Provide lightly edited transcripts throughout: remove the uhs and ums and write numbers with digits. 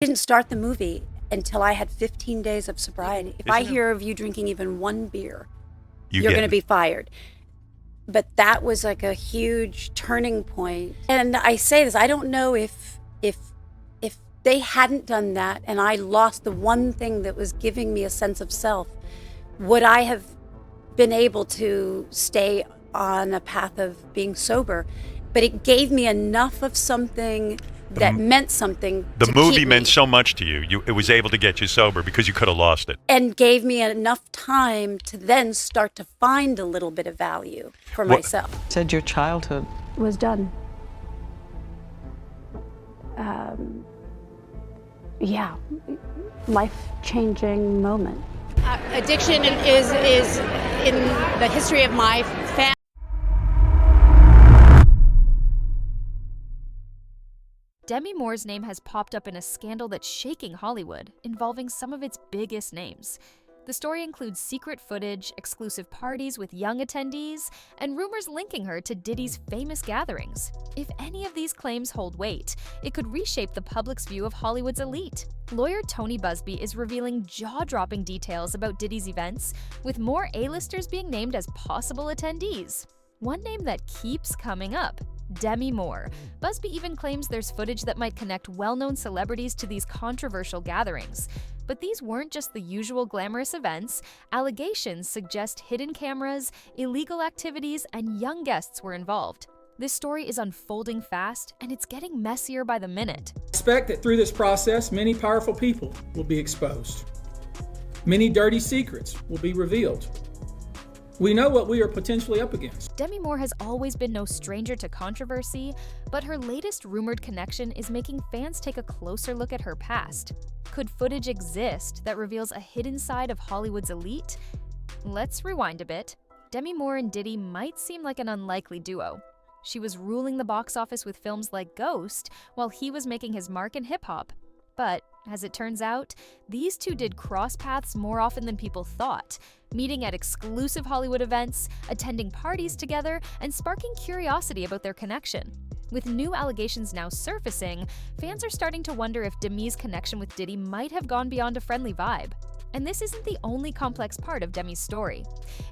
Didn't start the movie until I had 15 days of sobriety. If I hear of you drinking even one beer, you're going to be fired. But that was like a huge turning point. And I say this, I don't know if they hadn't done that and I lost the one thing that was giving me a sense of self, would I have been able to stay on a path of being sober? But it gave me enough of something that meant something. The movie meant so much to you. It was able to get you sober because you could have lost it. And gave me enough time to then start to find a little bit of value for myself. Said your childhood was done. Yeah, life-changing moment. Addiction is in the history of my family. Demi Moore's name has popped up in a scandal that's shaking Hollywood, involving some of its biggest names. The story includes secret footage, exclusive parties with young attendees, and rumors linking her to Diddy's famous gatherings. If any of these claims hold weight, it could reshape the public's view of Hollywood's elite. Lawyer Tony Busby is revealing jaw-dropping details about Diddy's events, with more A-listers being named as possible attendees. One name that keeps coming up: Demi Moore. Busby even claims there's footage that might connect well-known celebrities to these controversial gatherings. But these weren't just the usual glamorous events. Allegations suggest hidden cameras, illegal activities, and young guests were involved. This story is unfolding fast, and it's getting messier by the minute. I expect that through this process, many powerful people will be exposed. Many dirty secrets will be revealed. We know what we are potentially up against. Demi Moore has always been no stranger to controversy, but her latest rumored connection is making fans take a closer look at her past. Could footage exist that reveals a hidden side of Hollywood's elite? Let's rewind a bit. Demi Moore and Diddy might seem like an unlikely duo. She was ruling the box office with films like Ghost, while he was making his mark in hip-hop. But, as it turns out, these two did cross paths more often than people thought, meeting at exclusive Hollywood events, attending parties together, and sparking curiosity about their connection. With new allegations now surfacing, fans are starting to wonder if Demi's connection with Diddy might have gone beyond a friendly vibe. And this isn't the only complex part of Demi's story.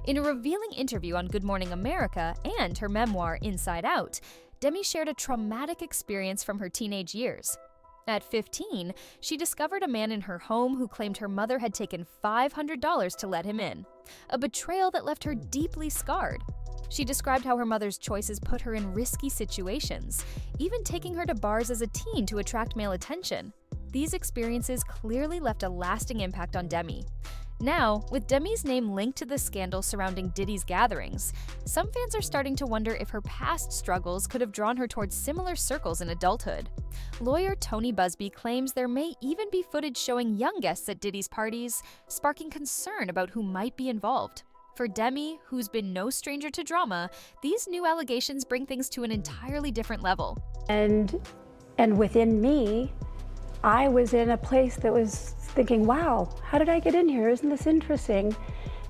In a revealing interview on Good Morning America and her memoir, Inside Out, Demi shared a traumatic experience from her teenage years. At 15, she discovered a man in her home who claimed her mother had taken $500 to let him in, a betrayal that left her deeply scarred. She described how her mother's choices put her in risky situations, even taking her to bars as a teen to attract male attention. These experiences clearly left a lasting impact on Demi. Now, with Demi's name linked to the scandal surrounding Diddy's gatherings, some fans are starting to wonder if her past struggles could have drawn her towards similar circles in adulthood. Lawyer Tony Busby claims there may even be footage showing young guests at Diddy's parties, sparking concern about who might be involved. For Demi, who's been no stranger to drama, these new allegations bring things to an entirely different level. And within me, I was in a place that was thinking, wow, how did I get in here? Isn't this interesting?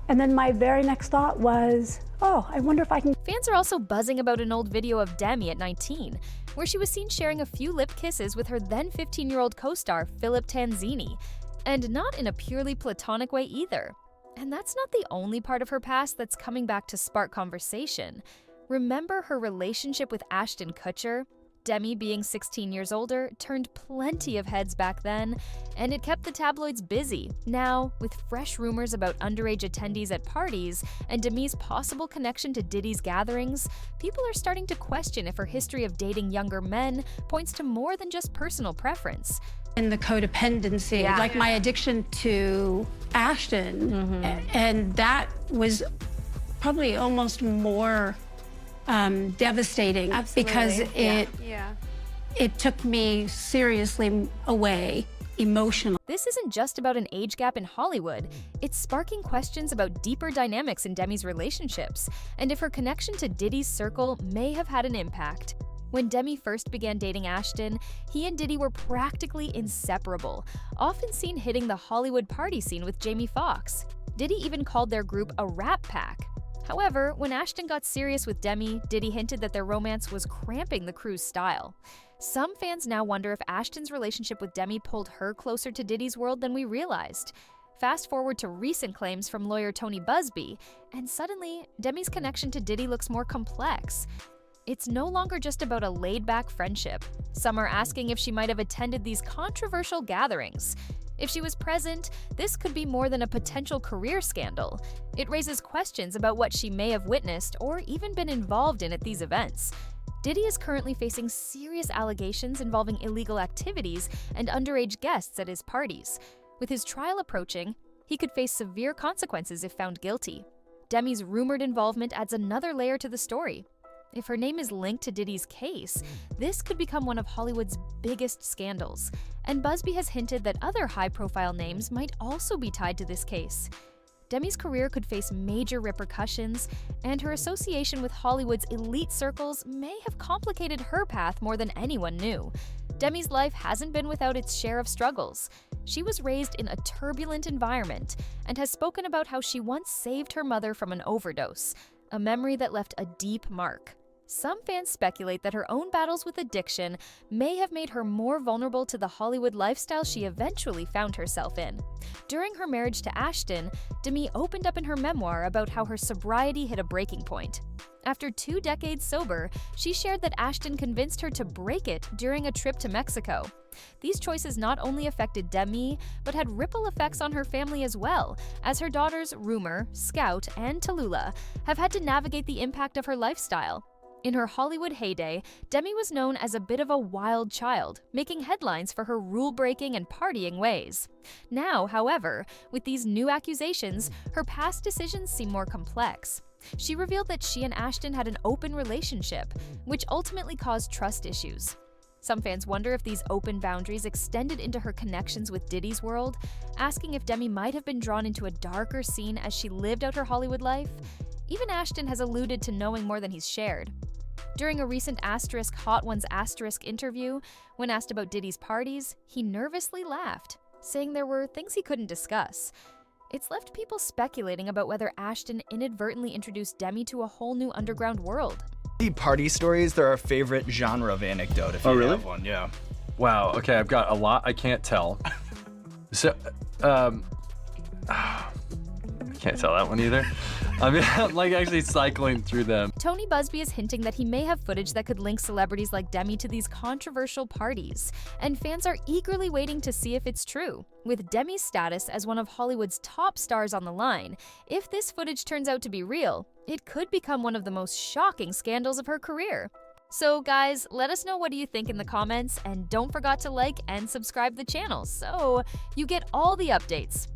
And then my very next thought was, oh, I wonder if I can. Fans are also buzzing about an old video of Demi at 19, where she was seen sharing a few lip kisses with her then 15-year-old co-star Philip Tanzini, and not in a purely platonic way either. And that's not the only part of her past that's coming back to spark conversation. Remember her relationship with Ashton Kutcher? Demi, being 16 years older, turned plenty of heads back then, and it kept the tabloids busy. Now, with fresh rumors about underage attendees at parties and Demi's possible connection to Diddy's gatherings, people are starting to question if her history of dating younger men points to more than just personal preference. And the codependency, like my addiction to Ashton, and that was probably almost more devastating. because it took me seriously away emotionally. This isn't just about an age gap in Hollywood. It's sparking questions about deeper dynamics in Demi's relationships, and if her connection to Diddy's circle may have had an impact. When Demi first began dating Ashton, he and Diddy were practically inseparable, often seen hitting the Hollywood party scene with Jamie Foxx. Diddy even called their group a rap pack. However, when Ashton got serious with Demi, Diddy hinted that their romance was cramping the crew's style. Some fans now wonder if Ashton's relationship with Demi pulled her closer to Diddy's world than we realized. Fast forward to recent claims from lawyer Tony Busby, and suddenly, Demi's connection to Diddy looks more complex. It's no longer just about a laid-back friendship. Some are asking if she might have attended these controversial gatherings. If she was present, this could be more than a potential career scandal. It raises questions about what she may have witnessed or even been involved in at these events. Diddy is currently facing serious allegations involving illegal activities and underage guests at his parties. With his trial approaching, he could face severe consequences if found guilty. Demi's rumored involvement adds another layer to the story. If her name is linked to Diddy's case, this could become one of Hollywood's biggest scandals. And Busby has hinted that other high-profile names might also be tied to this case. Demi's career could face major repercussions, and her association with Hollywood's elite circles may have complicated her path more than anyone knew. Demi's life hasn't been without its share of struggles. She was raised in a turbulent environment and has spoken about how she once saved her mother from an overdose, a memory that left a deep mark. Some fans speculate that her own battles with addiction may have made her more vulnerable to the Hollywood lifestyle she eventually found herself in. During her marriage to Ashton, Demi opened up in her memoir about how her sobriety hit a breaking point. After 2 decades sober, she shared that Ashton convinced her to break it during a trip to Mexico. These choices not only affected Demi, but had ripple effects on her family as well, as her daughters Rumor, Scout, and Tallulah have had to navigate the impact of her lifestyle. In her Hollywood heyday, Demi was known as a bit of a wild child, making headlines for her rule-breaking and partying ways. Now, however, with these new accusations, her past decisions seem more complex. She revealed that she and Ashton had an open relationship, which ultimately caused trust issues. Some fans wonder if these open boundaries extended into her connections with Diddy's world, asking if Demi might have been drawn into a darker scene as she lived out her Hollywood life. Even Ashton has alluded to knowing more than he's shared. During a recent Hot Ones interview, when asked about Diddy's parties, he nervously laughed, saying there were things he couldn't discuss. It's left people speculating about whether Ashton inadvertently introduced Demi to a whole new underground world. The party stories, they're our favorite genre of anecdote, if you have one, yeah. Wow, okay, I've got a lot I can't tell. So, I can't tell that one either. I mean, I'm like actually cycling through them. Tony Busby is hinting that he may have footage that could link celebrities like Demi to these controversial parties, and fans are eagerly waiting to see if it's true. With Demi's status as one of Hollywood's top stars on the line, if this footage turns out to be real, it could become one of the most shocking scandals of her career. So guys, let us know what you think in the comments, and don't forget to like and subscribe the channel so you get all the updates.